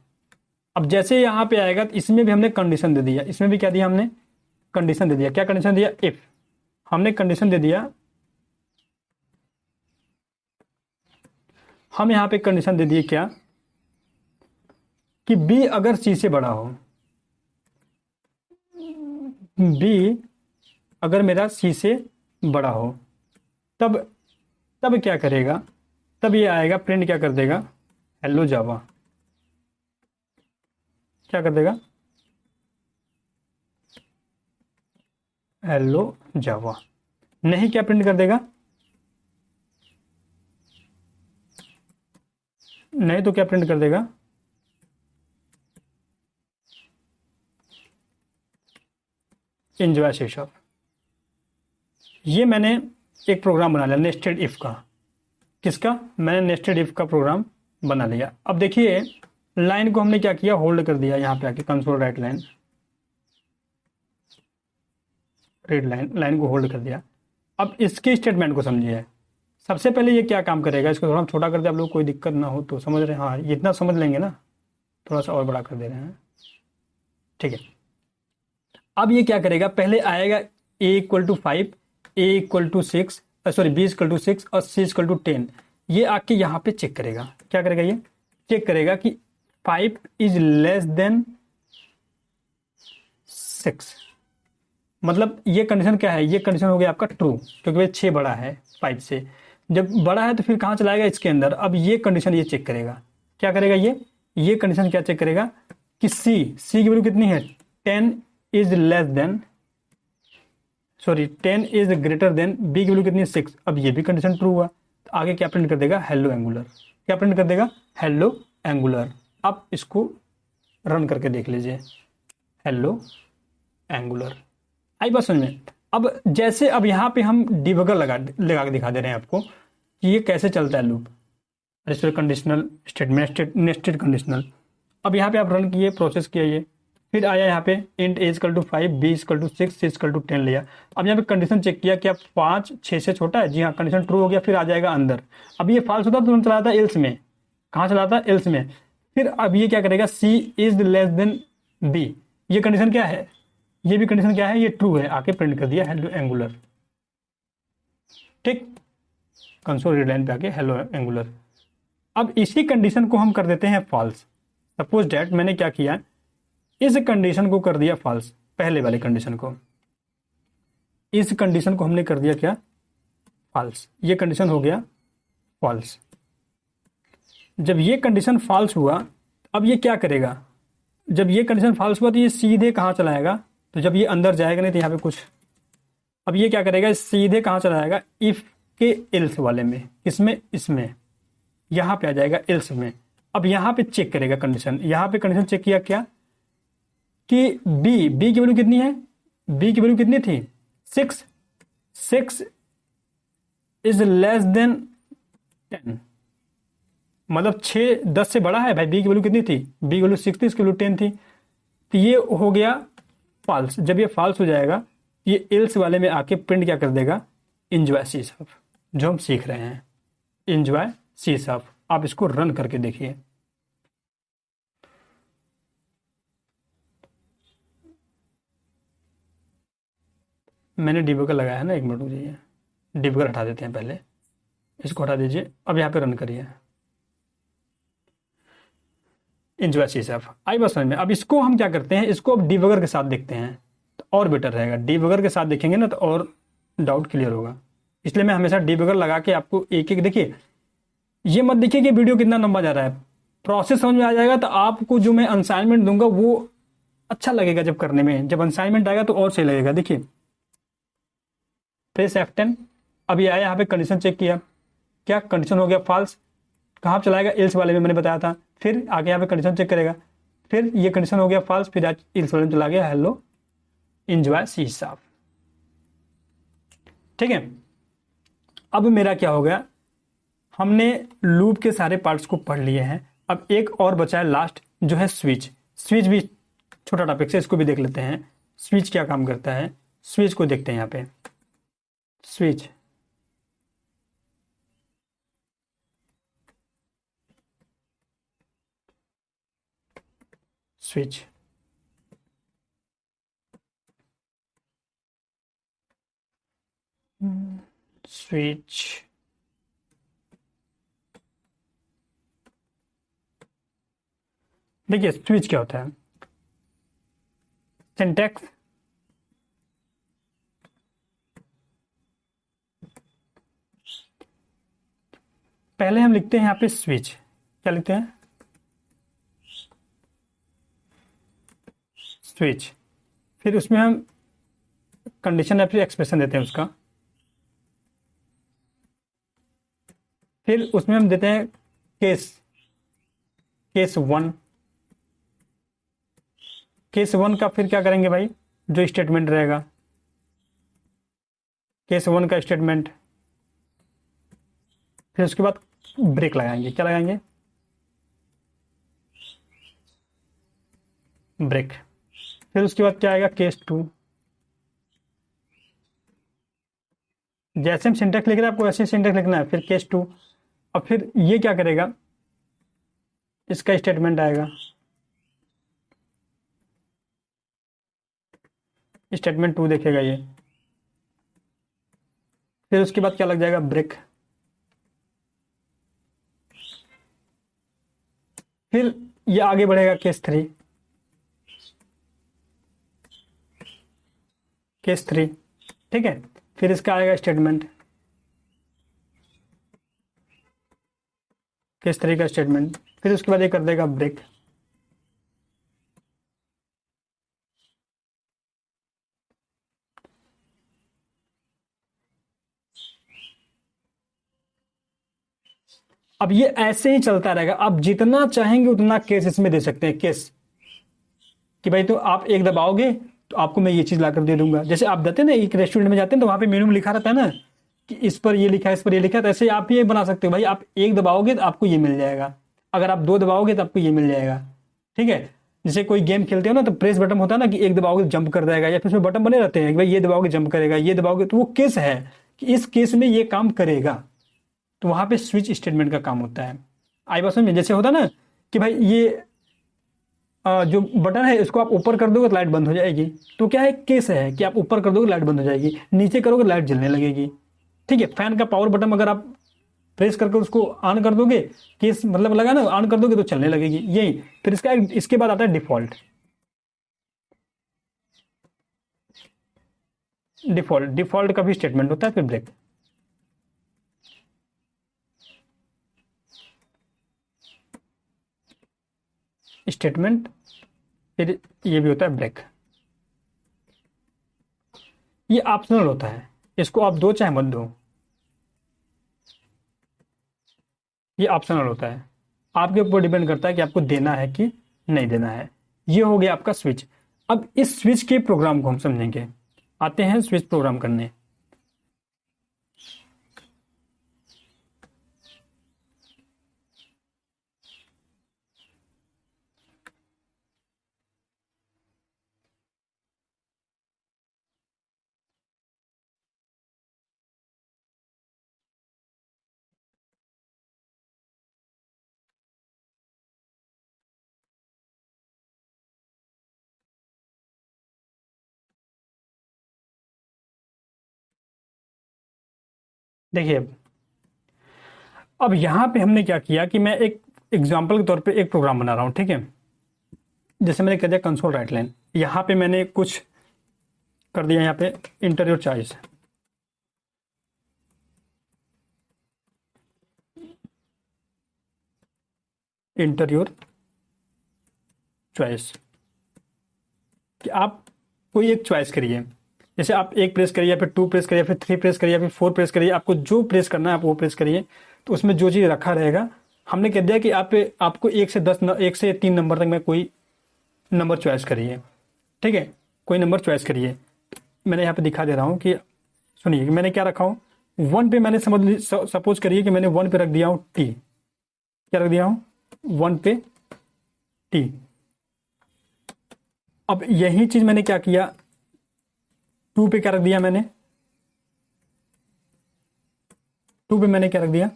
अब जैसे यहाँ पे आएगा तो इसमें भी हमने कंडीशन दे दिया, इसमें भी क्या दिया हमने, कंडीशन दे दिया। क्या कंडीशन दिया, इफ। हमने कंडीशन दे दिया, हम यहाँ पे कंडीशन दे दिए क्या, कि बी अगर सी से बड़ा हो, बी अगर मेरा सी से बड़ा हो, तब तब क्या करेगा, तब ये आएगा प्रिंट क्या कर देगा, हेलो जावा। क्या कर देगा, हेलो जावा। नहीं क्या प्रिंट कर देगा, नहीं तो क्या प्रिंट कर देगा, एंजॉय सी शार्प। ये मैंने एक प्रोग्राम बना लिया नेस्टेड इफ का। किसका, मैंने नेस्टेड इफ का प्रोग्राम बना लिया। अब देखिए लाइन को हमने क्या किया, होल्ड कर दिया, यहाँ पे आके console right line, read line को होल्ड कर दिया। अब इसके स्टेटमेंट को समझिए। सबसे पहले ये क्या काम करेगा, इसको थोड़ा हम छोटा कर दे, आप लोग कोई दिक्कत ना हो तो, समझ रहे हैं, हाँ ये इतना समझ लेंगे ना, थोड़ा सा और बड़ा कर दे रहे हैं, ठीक है। अब ये क्या करेगा, पहले आएगा a equal to 5, a equal to 6, sorry b equal to 6 और सी इक्वल टू 10। ये आके यहाँ पे चेक करेगा, क्या करेगा, ये चेक करेगा कि 5 इज लेस देन 6। मतलब ये कंडीशन क्या है, ये कंडीशन हो गया आपका ट्रू, क्योंकि भाई 6 बड़ा है 5 से। जब बड़ा है तो फिर कहाँ चलाएगा, इसके अंदर। अब ये कंडीशन ये चेक करेगा, क्या करेगा, ये कंडीशन क्या चेक करेगा कि सी की वैल्यू कितनी है, 10 is less than, sorry 10 is greater than, b की वैल्यू कितनी है 6। अब ये भी कंडीशन ट्रू हुआ, तो आगे क्या प्रिंट कर देगा, हेलो एंगुलर। क्या प्रिंट कर देगा, हेलो एंगुलर। आप इसको रन करके देख लीजिए, हेलो एंगुलर। आई बात समझ में। अब जैसे अब यहाँ पे हम डिबगर लगा के दिखा दे रहे हैं आपको कि ये कैसे चलता है loop, conditional statement, nested conditional. अब यहाँ पे आप रन किए, प्रोसेस किया, ये फिर आया यहाँ पे int a equal to 5, b equal to 6, c equal to 10 लिया। अब यहाँ पे कंडीशन चेक किया क्या 5 6 से छोटा है, जी हाँ, कंडीशन ट्रू हो गया, फिर आ जाएगा अंदर। अब ये फॉल्स होता तो चला था एल्स में, कहाँ चला था, एल्स में। फिर अब ये क्या करेगा, सी इज लेस देन बी, ये कंडीशन क्या है, ये भी कंडीशन क्या है, ये ट्रू है, आके प्रिंट कर दिया हेलो एंगुलर। ठीक, कंसोल रीड लाइन पे आके हेलो एंगुलर। अब इसी कंडीशन को हम कर देते हैं फॉल्स। सपोज डैट मैंने क्या किया, इस कंडीशन को कर दिया फॉल्स, पहले वाले कंडीशन को, इस कंडीशन को हमने कर दिया क्या, फॉल्स। ये कंडीशन हो गया फॉल्स। जब ये कंडीशन फॉल्स हुआ, अब ये क्या करेगा, जब ये कंडीशन फॉल्स हुआ तो ये सीधे कहाँ चलाएगा, तो जब ये अंदर जाएगा नहीं तो यहाँ पे कुछ, अब ये क्या करेगा, सीधे कहाँ चलाएगा, इफ के एल्स वाले में, किसमें, इसमें, यहाँ पे आ जाएगा एल्स में। अब यहाँ पे चेक करेगा कंडीशन, यहाँ पे कंडीशन चेक किया क्या, कि बी की वैल्यू कितनी है, बी की वैल्यू कितनी थी, 6 इज लेस देन 10। मतलब 6 10 से बड़ा है भाई, बी की वैल्यू कितनी थी, बी की वैल्यू 6 थी, इसकी वैल्यू 10 थी। तो ये हो गया फॉल्स। जब ये फॉल्स हो जाएगा, ये एल्स वाले में आके प्रिंट क्या कर देगा, एंजॉय सी शार्प, जो हम सीख रहे हैं, एंजॉय सी शार्प। आप इसको रन करके देखिए। मैंने डिबगर लगाया है ना, 1 मिनट रुकिए, डिबगर हटा देते हैं पहले, इसको हटा दीजिए। अब यहाँ पे रन करिए, एंजॉय सी शार्प। आई बस समझ में। अब इसको हम क्या करते हैं, इसको अब डिबगर के साथ देखते हैं तो और बेटर रहेगा। डिबगर के साथ देखेंगे ना तो और डाउट क्लियर होगा, इसलिए मैं हमेशा डिबगर लगा के आपको एक एक, देखिए ये मत देखिए कि वीडियो कितना लंबा जा रहा है, प्रोसेस समझ में आ जाएगा तो आपको जो मैं असाइनमेंट दूंगा वो अच्छा लगेगा जब करने में, जब असाइनमेंट आएगा तो और सही लगेगा। देखिए प्रेस F10, अब ये आया यहाँ पे कंडीशन चेक किया, क्या कंडीशन हो गया फॉल्स, कहाँ चला गया, एल्स वाले में मैंने बताया था। फिर आगे यहाँ पे कंडीशन चेक करेगा, फिर ये कंडीशन हो गया फॉल्स, फिर आज एल्स वाले में चला गया हेलो एंजॉय सी साफ। ठीक है, अब मेरा क्या हो गया, हमने लूप के सारे पार्ट्स को पढ़ लिए हैं। अब एक और बचा है लास्ट, जो है स्विच। स्विच भी छोटा टॉपिक से, इसको भी देख लेते हैं। स्विच क्या काम करता है, स्विच को देखते हैं यहाँ पे। स्विच स्विच स्विच देखिए स्विच क्या होता है। सिंटैक्स पहले हम लिखते हैं यहाँ पे स्विच, क्या लिखते हैं, स्विच। फिर उसमें हम कंडीशन या फिर एक्सप्रेशन देते हैं उसका। फिर उसमें हम देते हैं case, case one. Case one का फिर क्या करेंगे भाई, जो स्टेटमेंट रहेगा, केस वन का स्टेटमेंट। फिर उसके बाद ब्रेक लगाएंगे, क्या लगाएंगे, ब्रेक। फिर उसके बाद क्या आएगा, केस टू। जैसे हम सिंटैक्स लिख रहे हैं आपको ऐसे सिंटैक्स लिखना है। फिर केस टू, अब फिर ये क्या करेगा, इसका स्टेटमेंट आएगा, स्टेटमेंट टू देखेगा ये। फिर उसके बाद क्या लग जाएगा, ब्रेक। फिर ये आगे बढ़ेगा, केस थ्री, केस थ्री। ठीक है, फिर इसका आएगा स्टेटमेंट, केस थ्री का स्टेटमेंट। फिर उसके बाद ये कर देगा ब्रेक। अब ये ऐसे ही चलता रहेगा, आप जितना चाहेंगे उतना केस इसमें दे सकते हैं। केस कि भाई तो आप एक दबाओगे तो आपको मैं ये चीज लाकर दे दूंगा। जैसे आप जाते हैं ना एक रेस्टोरेंट में जाते हैं तो वहां पे मेनू में लिखा रहता है ना कि इस पर ये लिखा है, इस पर ये लिखा है, तो ऐसे आप ये बना सकते हो भाई, आप एक दबाओगे तो आपको ये मिल जाएगा, अगर आप दो दबाओगे तो आपको ये मिल जाएगा। ठीक है, जैसे कोई गेम खेलते हो ना तो प्रेस बटन होता है ना कि एक दबाओगे तो जंप कर जाएगा, या फिर उसमें बटन बने रहते हैं कि भाई ये दबाओगे जंप करेगा, ये दबाओगे, तो वो केस है कि इस केस में ये काम करेगा। तो वहां पे स्विच स्टेटमेंट का काम होता है। आई बात समझ में, जैसे होता ना कि भाई ये जो बटन है इसको आप ऊपर कर दोगे तो लाइट बंद हो जाएगी, तो क्या है, केस है कि आप ऊपर कर दोगे लाइट बंद हो जाएगी, नीचे करोगे लाइट जलने लगेगी। ठीक है, फैन का पावर बटन अगर आप प्रेस करके उसको ऑन कर दोगे, केस मतलब लगा ना, ऑन कर दोगे तो चलने लगेगी, यही। फिर इसके बाद आता है डिफॉल्ट। डिफॉल्ट का भी स्टेटमेंट होता है, फिर ब्रेक। स्टेटमेंट, फिर ये भी होता है ब्रेक। ये ऑप्शनल होता है, इसको आप दो चाहे मत दो, ये ऑप्शनल होता है, आपके ऊपर डिपेंड करता है कि आपको देना है कि नहीं देना है। ये हो गया आपका स्विच। अब इस स्विच के प्रोग्राम को हम समझेंगे, आते हैं स्विच प्रोग्राम करने। देखिए अब यहां पे हमने क्या किया कि मैं एक एग्जांपल के तौर पे एक प्रोग्राम बना रहा हूं। ठीक है, जैसे मैंने कह दिया कंसोल राइट लाइन, यहां पे मैंने कुछ कर दिया, यहाँ पे inter your choice, inter your choice, कि आप कोई एक चॉइस करिए। जैसे आप एक प्रेस करिए, फिर टू प्रेस करिए, फिर थ्री प्रेस करिए, फिर फोर प्रेस करिए, आपको जो प्रेस करना है आप वो प्रेस करिए। तो उसमें जो चीज़ रखा रहेगा हमने कह दिया कि आपको 1 से 3 नंबर तक में कोई नंबर चॉइस करिए, ठीक है, कोई नंबर चॉइस करिए। मैंने यहाँ पे दिखा दे रहा हूँ कि सुनिए कि मैंने क्या रखा हूँ, 1 पे मैंने सपोज करिए कि मैंने 1 पे रख दिया हूँ टी। क्या रख दिया हूँ? 1 पे टी। अब यही चीज मैंने क्या किया, 2 पे क्या रख दिया मैंने, 2 पे मैंने क्या रख दिया,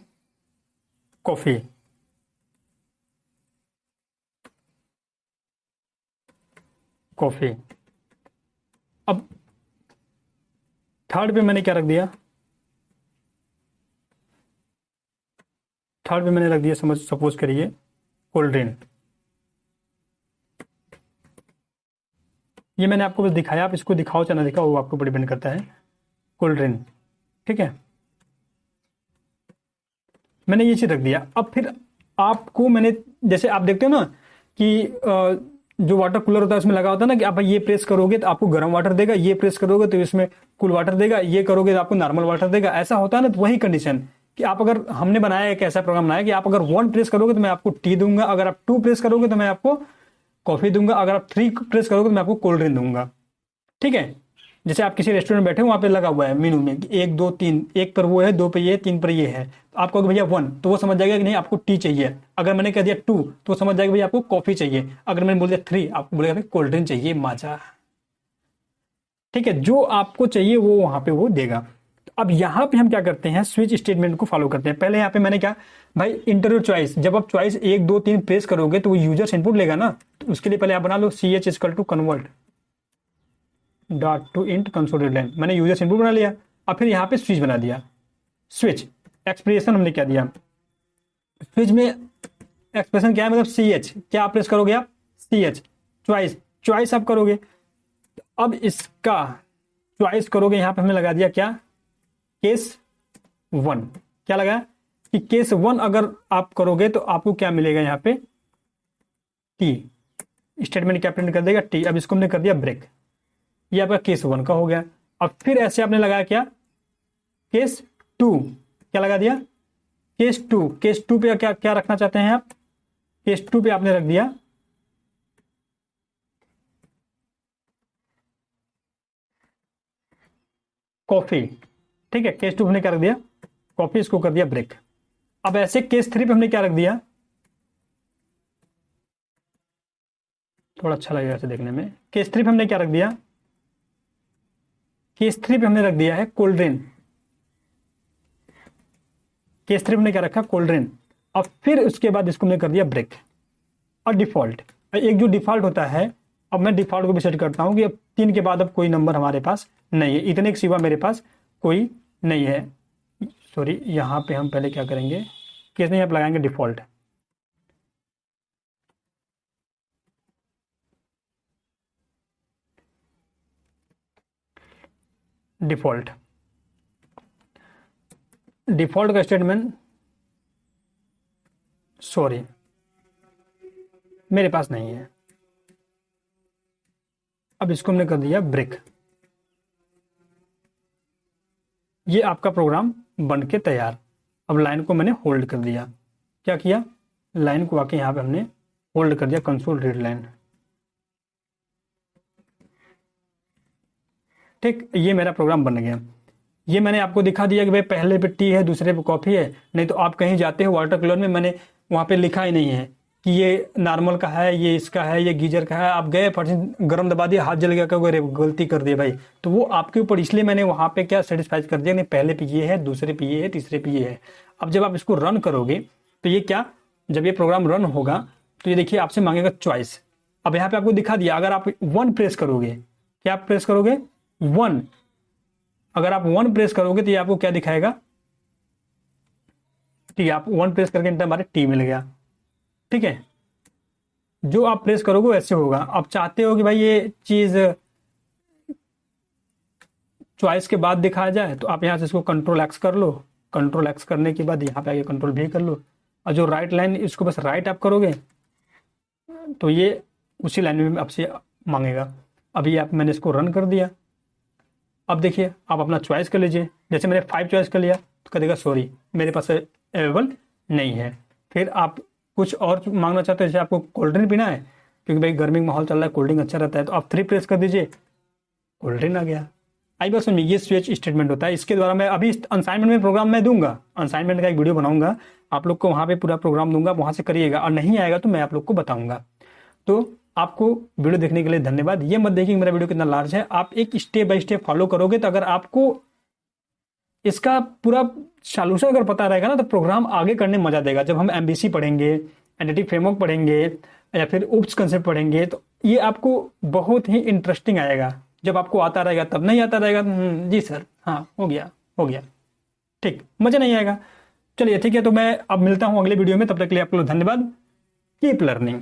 कॉफी। कॉफी। अब 3rd पे मैंने क्या रख दिया, 3rd पे मैंने रख दिया सपोज करिए कोल्ड ड्रिंक। ये मैंने आपको बस दिखाया, आप इसको दिखाओ चाहे ना दिखाओ वो आपको डिपेंड करता है। कोल्ड ड्रिंक, ठीक है, मैंने ये चीज रख दिया। अब फिर आपको मैंने, जैसे आप देखते हो ना कि जो वाटर कूलर होता है उसमें लगा होता है ना कि आप ये प्रेस करोगे तो आपको गर्म वाटर देगा, ये प्रेस करोगे तो इसमें कूल वाटर देगा, ये करोगे तो आपको नॉर्मल वाटर देगा। ऐसा होता है ना, तो वही कंडीशन कि आप अगर, हमने बनाया एक ऐसा प्रोग्राम बनाया कि आप अगर 1 प्रेस करोगे तो मैं आपको टी दूंगा, अगर आप 2 प्रेस करोगे तो मैं आपको कॉफी दूंगा, अगर आप 3 प्रेस करोगे तो मैं आपको कोल्ड ड्रिंक दूंगा, ठीक है। जैसे आप किसी रेस्टोरेंट में बैठे हो, वहां पे लगा हुआ है मेनू में 1 2 3, 1 पर वो है, 2 पे ये, 3 पर ये है, तो आप कहोगे भैया 1, तो वो समझ जाएगा कि नहीं आपको टी चाहिए। अगर मैंने कह दिया 2 तो वो समझ जाएगा भैया आपको कॉफी चाहिए। अगर मैंने बोल दिया 3, आपको बोलेगा भाई कोल्ड ड्रिंक चाहिए, माजा, ठीक है। जो आपको चाहिए वो वहां पे वो देगा। तो अब यहाँ पे हम क्या करते हैं, स्विच स्टेटमेंट को फॉलो करते हैं। पहले यहाँ पे मैंने क्या, भाई इंटरव्यू चॉइस, जब आप चॉइस 1 2 3 प्रेस करोगे तो वो यूजर्स इनपुट लेगा ना, तो उसके लिए पहले आप बना लो CH equal to convert dot to int console readline. मैंने यूजर्स इनपुट बना लिया। अब फिर यहाँ पे स्विच बना दिया। स्विच एक्सप्रेशन हमने क्या दिया, स्विच में एक्सप्रेशन क्या है, मतलब CH, क्या आप प्रेस करोगे आप CH, चॉइस, चॉइस आप करोगे। अब इसका चॉइस करोगे, यहां पे हमने लगा दिया क्या, केस 1। क्या लगा कि केस 1 अगर आप करोगे तो आपको क्या मिलेगा, यहां पे टी, स्टेटमेंट क्या प्रिंट कर देगा, टी। अब इसको हमने कर दिया ब्रेक, ये आपका केस 1 का हो गया। अब फिर ऐसे आपने लगाया क्या, केस 2, क्या लगा दिया, केस 2। केस 2 पे क्या क्या रखना चाहते हैं आप, केस 2 पे आपने रख दिया कॉफी, ठीक है। केस 2 हमने क्या रख दिया, कॉफी, इसको कर दिया ब्रेक। अब ऐसे केस 3 पे हमने क्या रख दिया, थोड़ा अच्छा लगेगा ऐसे देखने में, केस 3 पे हमने क्या रख दिया, केस 3 पे हमने रख दिया है कोल्ड ड्रिंक। केस 3 पे हमने क्या रखा, कोल्ड ड्रिंक। अब फिर उसके बाद इसको हमने कर दिया ब्रेक। और डिफॉल्ट, एक जो डिफॉल्ट होता है, अब मैं डिफॉल्ट को भी सेट करता हूं कि अब 3 के बाद अब कोई नंबर हमारे पास नहीं है, इतने के सिवा मेरे पास कोई नहीं है। सॉरी, यहां पे हम पहले क्या करेंगे, केस नहीं, आप लगाएंगे डिफॉल्ट। डिफॉल्ट, डिफॉल्ट का स्टेटमेंट, सॉरी मेरे पास नहीं है। अब इसको हमने कर दिया ब्रेक। ये आपका प्रोग्राम बन के तैयार। अब लाइन को मैंने होल्ड कर दिया। क्या किया, लाइन को आके यहां पे हमने होल्ड कर दिया, कंसोल रीड लाइन, ठीक। ये मेरा प्रोग्राम बन गया। ये मैंने आपको दिखा दिया कि भाई पहले पे टी है, दूसरे पे कॉफी है। नहीं तो आप कहीं जाते हो वाटर कूलर में, मैंने वहां पे लिखा ही नहीं है कि ये नॉर्मल का है, ये इसका है, ये गीजर का है। आप गए फट गर्म दबा दिया, हाथ जल गया, कहोगे गलती कर दिया भाई, तो वो आपके ऊपर। इसलिए मैंने वहां पे क्या सेटिस्फाई कर दिया, नहीं पहले पे ये है, दूसरे पे ये है, तीसरे पे ये है। अब जब आप इसको रन करोगे तो ये क्या, जब ये प्रोग्राम रन होगा तो ये देखिए आपसे मांगेगा चॉइस। अब यहाँ पे आपको दिखा दिया, अगर आप 1 प्रेस करोगे, क्या आप प्रेस करोगे 1, अगर आप 1 प्रेस करोगे तो ये आपको क्या दिखाएगा, ठीक है। आप 1 प्रेस करके इंटर हमारे टी मिल गया, ठीक है। जो आप प्रेस करोगे वैसे होगा। आप चाहते हो कि भाई ये चीज चॉइस के बाद दिखाया जाए, तो आप यहां से इसको कंट्रोल एक्स कर लो। कंट्रोल एक्स करने के बाद यहाँ पे आगे कंट्रोल भी कर लो, और जो राइट लाइन इसको बस राइट आप करोगे तो ये उसी लाइन में आपसे मांगेगा। अभी आप, मैंने इसको रन कर दिया। अब देखिए आप अपना चॉइस कर लीजिए। जैसे मैंने 5 चॉइस कर लिया तो कह देगा सॉरी मेरे पास अवेलेबल नहीं है। फिर आप कुछ और मांगना चाहते हो, जैसे आपको कोल्ड ड्रिंक पीना है क्योंकि भाई गर्मी का माहौल चल रहा है, कोल्ड ड्रिंक अच्छा रहता है, तो आप 3 प्रेस कर दीजिए, कोल्ड ड्रिंक आ गया। आई बस में ये स्विच स्टेटमेंट होता है। इसके द्वारा मैं अभी असाइनमेंट में प्रोग्राम मैं दूंगा, असाइनमेंट का एक वीडियो बनाऊंगा, आप लोग को वहाँ पे पूरा प्रोग्राम दूंगा, वहाँ से करिएगा, और नहीं आएगा तो मैं आप लोग को बताऊंगा। तो आपको वीडियो देखने के लिए धन्यवाद। ये मत देखिए मेरा वीडियो कितना लार्ज है, आप एक स्टेप बाय स्टेप फॉलो करोगे तो अगर आपको इसका पूरा सॉल्यूशन अगर पता रहेगा ना, तो प्रोग्राम आगे करने में मजा देगा। जब हम एमबीसी पढ़ेंगे, एंटिटी फ्रेमवर्क पढ़ेंगे, या फिर उप्स कंसेप्ट पढ़ेंगे, तो ये आपको बहुत ही इंटरेस्टिंग आएगा। जब आपको आता रहेगा तब नहीं आता रहेगा, जी सर हाँ हो गया हो गया, ठीक, मजा नहीं आएगा। चलिए ठीक है, तो मैं अब मिलता हूँ अगले वीडियो में, तब तक के लिए आपको धन्यवाद। Keep learning.